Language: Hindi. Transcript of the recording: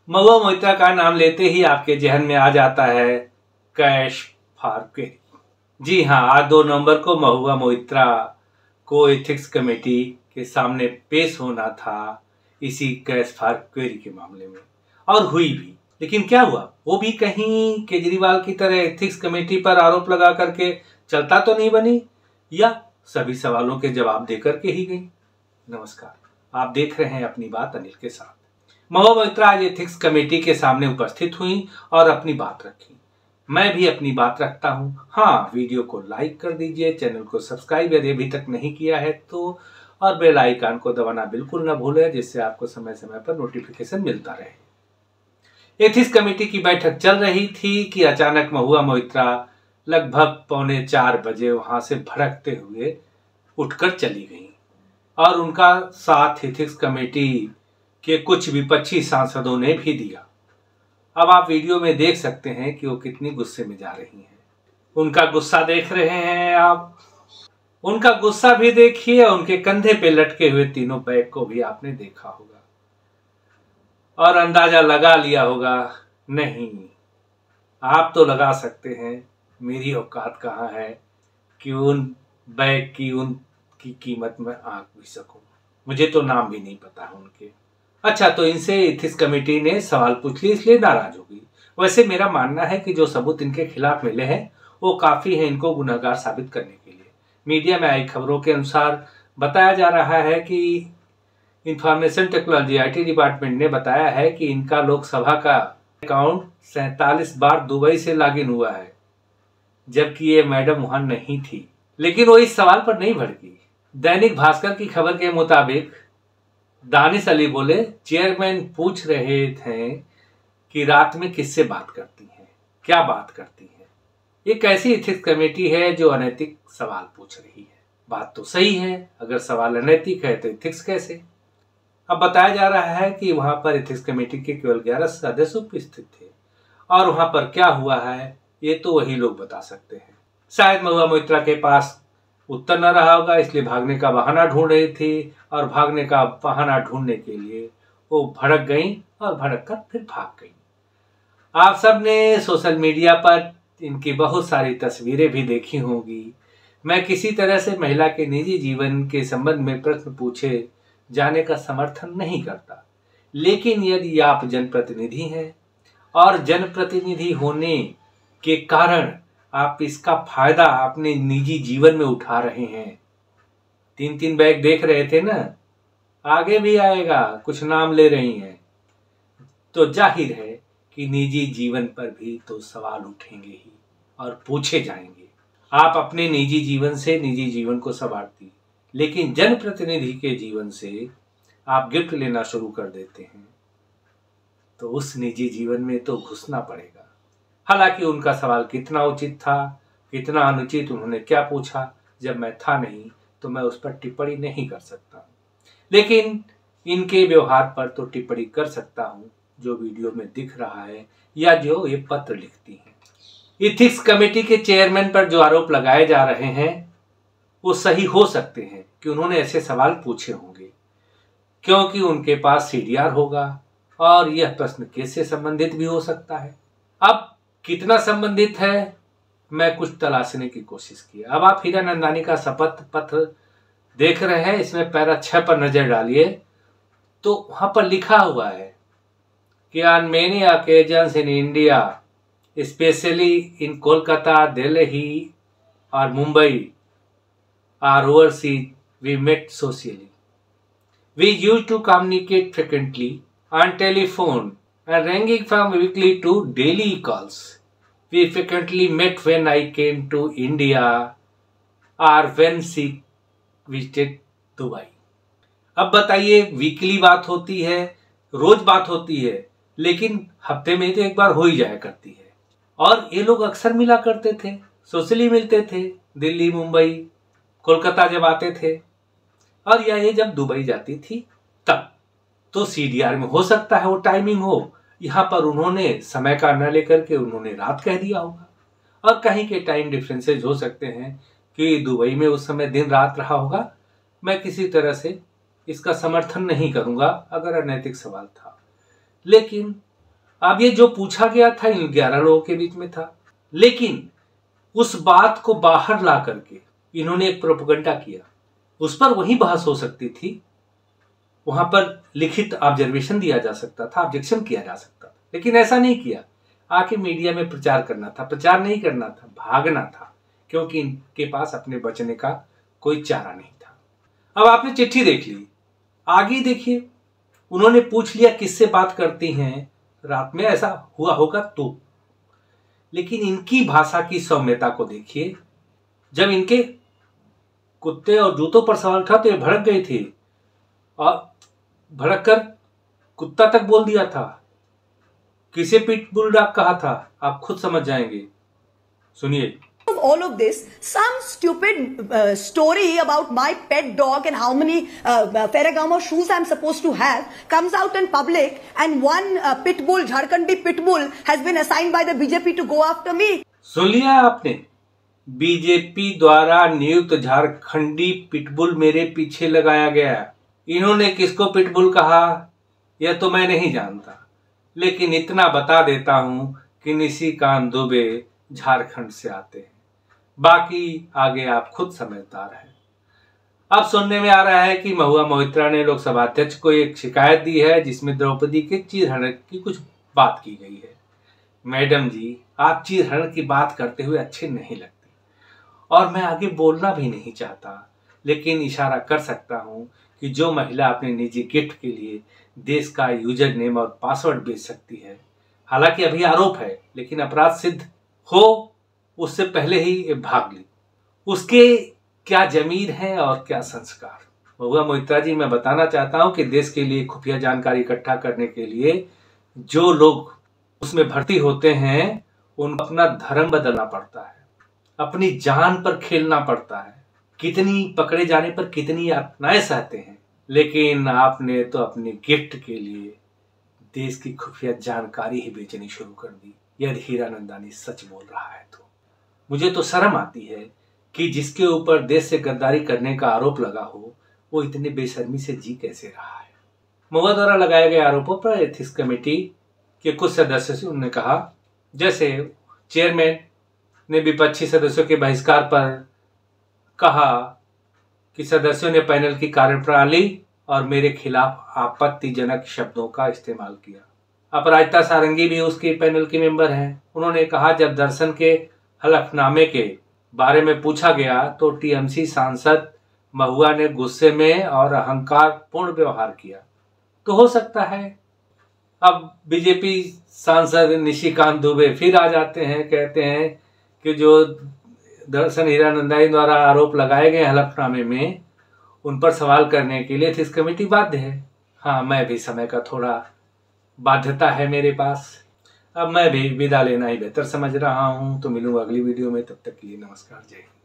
महुआ मोइत्रा का नाम लेते ही आपके जहन में आ जाता है कैश फॉर क्वेरी। जी हाँ, आज 2 नवंबर को महुआ मोइत्रा को एथिक्स कमेटी के सामने पेश होना था इसी कैश फॉर क्वेरी के मामले में, और हुई भी। लेकिन क्या हुआ, वो भी कहीं केजरीवाल की तरह एथिक्स कमेटी पर आरोप लगा करके चलता तो नहीं बनी, या सभी सवालों के जवाब देकर के ही गई। नमस्कार, आप देख रहे हैं अपनी बात अनिल के साथ। महुआ मोइत्रा आज एथिक्स कमेटी के सामने उपस्थित हुई और अपनी बात रखी। मैं भी अपनी बात रखता हूं। हाँ, वीडियो को लाइक कर दीजिए, चैनल को सब्सक्राइब यदि अभी तक नहीं किया है तो, और बेल आइकन को दबाना बिल्कुल न भूलें, जिससे आपको समय समय पर नोटिफिकेशन मिलता रहे। एथिक्स कमेटी की बैठक चल रही थी कि अचानक महुआ मोइत्रा लगभग 3:45 बजे वहां से भड़कते हुए उठकर चली गई, और उनका साथ एथिक्स कमेटी के कुछ विपक्षी सांसदों ने भी दिया। अब आप वीडियो में देख सकते हैं कि वो कितनी गुस्से में जा रही हैं। उनका गुस्सा देख रहे हैं आप, उनका गुस्सा भी देखिए, उनके कंधे पे लटके हुए तीनों बैग को भी आपने देखा होगा और अंदाजा लगा लिया होगा। नहीं, आप तो लगा सकते हैं, मेरी औकात कहाँ है कि उन बैग की उनकी कीमत में आंक भी सकूं। मुझे तो नाम भी नहीं पता है उनके। अच्छा, तो इनसे एथिक्स कमेटी ने सवाल पूछ लिए इसलिए नाराज हो गई। वैसे मेरा मानना है कि जो सबूत इनके खिलाफ मिले हैं वो काफी है इनको गुनहगार साबित करने के लिए। मीडिया में आई खबरों के अनुसार बताया जा रहा है कि इंफॉर्मेशन टेक्नोलॉजी IT डिपार्टमेंट ने बताया है कि इनका लोकसभा का अकाउंट 47 बार दुबई से लॉगिन हुआ है, जबकि ये मैडम वहां नहीं थी। लेकिन वो इस सवाल पर नहीं भड़की। दैनिक भास्कर की खबर के मुताबिक दानिश अली बोले, चेयरमैन पूछ रहे थे कि रात में किससे बात करती हैं, क्या बात करती हैं। ये कैसी एथिक्स कमेटी है जो अनैतिक सवाल पूछ रही है? बात तो सही है, अगर सवाल अनैतिक है तो एथिक्स कैसे? अब बताया जा रहा है कि वहां पर एथिक्स कमेटी के केवल 11 सदस्य उपस्थित थे, और वहां पर क्या हुआ है ये तो वही लोग बता सकते हैं। शायद महुआ मोइत्रा के पास उत्तर न रहा होगा, इसलिए भागने का बहाना ढूंढ रही थी, और भागने का बहाना ढूंढने के लिए वो भड़क गई और भड़क कर फिर भाग गई। आप सब ने सोशल मीडिया पर इनकी बहुत सारी तस्वीरें भी देखी होंगी। मैं किसी तरह से महिला के निजी जीवन के संबंध में प्रश्न पूछे जाने का समर्थन नहीं करता, लेकिन यदि आप जनप्रतिनिधि हैं और जनप्रतिनिधि होने के कारण आप इसका फायदा अपने निजी जीवन में उठा रहे हैं। 3-3 बैग देख रहे थे ना, आगे भी आएगा, कुछ नाम ले रही हैं, तो जाहिर है कि निजी जीवन पर भी तो सवाल उठेंगे ही और पूछे जाएंगे। आप अपने निजी जीवन से निजी जीवन को संवारती, लेकिन जनप्रतिनिधि के जीवन से आप गिफ्ट लेना शुरू कर देते हैं, तो उस निजी जीवन में तो घुसना पड़ेगा। हालांकि उनका सवाल कितना उचित था, कितना अनुचित, उन्होंने क्या पूछा, जब मैं था नहीं तो मैं उस पर टिप्पणी नहीं कर सकता, लेकिन इनके व्यवहार पर तो टिप्पणी कर सकता हूं, जो वीडियो में दिख रहा है या जो ये पत्र लिखती हैं। एथिक्स कमेटी के चेयरमैन पर जो आरोप लगाए जा रहे हैं वो सही हो सकते हैं कि उन्होंने ऐसे सवाल पूछे होंगे, क्योंकि उनके पास CDR होगा, और यह प्रश्न केस से संबंधित भी हो सकता है। अब कितना संबंधित है, मैं कुछ तलाशने की कोशिश की। अब आप हीरा नंदानी का शपथ पत्र देख रहे हैं, इसमें पैरा 6 पर नजर डालिए, तो वहां पर लिखा हुआ है कि on many occasions in India, specially in Kolkata, Delhi और मुंबई और overseas, we met socially, we used to communicate frequently on telephone and ranging from weekly to daily calls. We frequently met when I came to India or when she visited Dubai. अब बताइए, वीकली बात होती है, रोज बात होती है, लेकिन हफ्ते में तो एक बार हो ही जाया करती है। और ये लोग अक्सर मिला करते थे, सोशली मिलते थे, दिल्ली, मुंबई, कोलकाता जब आते थे, और या ये जब दुबई जाती थी तब। तो CDR में हो सकता है वो टाइमिंग हो, यहाँ पर उन्होंने समय का न लेकर के उन्होंने रात कह दिया होगा, और कहीं के टाइम डिफरेंसेज हो सकते हैं कि दुबई में उस समय दिन रात रहा होगा। मैं किसी तरह से इसका समर्थन नहीं करूंगा अगर अनैतिक सवाल था, लेकिन अब ये जो पूछा गया था इन 11 लोगों के बीच में था, लेकिन उस बात को बाहर ला करके इन्होंने एक प्रोपेगेंडा किया। उस पर वही बहस हो सकती थी, वहां पर लिखित ऑब्जर्वेशन दिया जा सकता था, ऑब्जेक्शन किया जा सकता था, लेकिन ऐसा नहीं किया। आके मीडिया में प्रचार करना था, प्रचार नहीं करना था, भागना था, क्योंकि इनके पास अपने बचने का कोई चारा नहीं था। अब आपने चिट्ठी देख ली, आगे देखिए, उन्होंने पूछ लिया किससे बात करती हैं, रात में ऐसा हुआ होगा तो, लेकिन इनकी भाषा की सौम्यता को देखिए। जब इनके कुत्ते और जूतों पर सवाल उठा तो ये भड़क गई थी और भड़क कर कुत्ता तक बोल दिया था। किसे पिट बुलडॉग कहा था आप खुद समझ जाएंगे, सुनिए। All of this, some stupid story about my pet dog and how many Ferragamo shoes I'm supposed to have comes out in public, and one pit bull, Jharkhandi pit bull, has been assigned by the BJP to go after me. सुन लिया आपने, बीजेपी द्वारा नियुक्त झारखंडी पिटबुल मेरे पीछे लगाया गया। इन्होंने किसको पिटबुल कहा यह तो मैं नहीं जानता, लेकिन इतना बता देता हूं कि निशिकांत दुबे झारखंड से आते हैं, बाकी आगे आप खुद समझदार हैं। अब सुनने में आ रहा है कि महुआ मोइत्रा ने लोकसभा अध्यक्ष को एक शिकायत दी है जिसमें द्रौपदी के चीरहरण की कुछ बात की गई है। मैडम जी, आप चीरहरण की बात करते हुए अच्छे नहीं लगते और मैं आगे बोलना भी नहीं चाहता, लेकिन इशारा कर सकता हूं कि जो महिला अपने निजी गिफ्ट के लिए देश का यूजर नेम और पासवर्ड बेच सकती है, हालांकि अभी आरोप है लेकिन अपराध सिद्ध हो उससे पहले ही ये भाग ली, उसके क्या जमीर है और क्या संस्कार। महुआ मोइत्रा जी, मैं बताना चाहता हूं कि देश के लिए खुफिया जानकारी इकट्ठा करने के लिए जो लोग उसमें भर्ती होते हैं उनको अपना धर्म बदलना पड़ता है, अपनी जान पर खेलना पड़ता है, कितनी पकड़े जाने पर कितनी यातनाएं सहते हैं, लेकिन आपने तो अपने गिफ्ट के लिए देश की खुफिया जानकारी ही बेचनी शुरू कर दी। यदि हीरानंदानी सच बोल रहा है तो मुझे तो शर्म आती है कि जिसके ऊपर देश से गद्दारी करने का आरोप लगा हो वो इतने बेशर्मी से जी कैसे रहा है। महुआ द्वारा लगाए गए आरोपों पर एथिक्स कमेटी के कुछ सदस्यों ने कहा, जैसे चेयरमैन ने विपक्षी सदस्यों के बहिष्कार पर कहा कि सदस्यों ने पैनल की कार्यप्रणाली और मेरे खिलाफ आपत्तिजनक शब्दों का इस्तेमाल किया। अपराजिता सारंगी भी उसके पैनल के मेंबर हैं। उन्होंने कहा, जब दर्शन के हलफनामे के बारे में पूछा गया तो टीएमसी सांसद महुआ ने गुस्से में और अहंकार पूर्ण व्यवहार किया। तो हो सकता है अब बीजेपी सांसद निशिकांत दुबे फिर आ जाते हैं, कहते हैं कि जो दर्शन हीरानंदानी द्वारा आरोप लगाए गए हलफनामे में उन पर सवाल करने के लिए एथिक्स कमेटी बाध्य है। हाँ, मैं भी समय का थोड़ा बाध्यता है मेरे पास, अब मैं भी विदा लेना ही बेहतर समझ रहा हूँ। तो मिलूंगा अगली वीडियो में, तब तक के लिए नमस्कार, जय हिंद।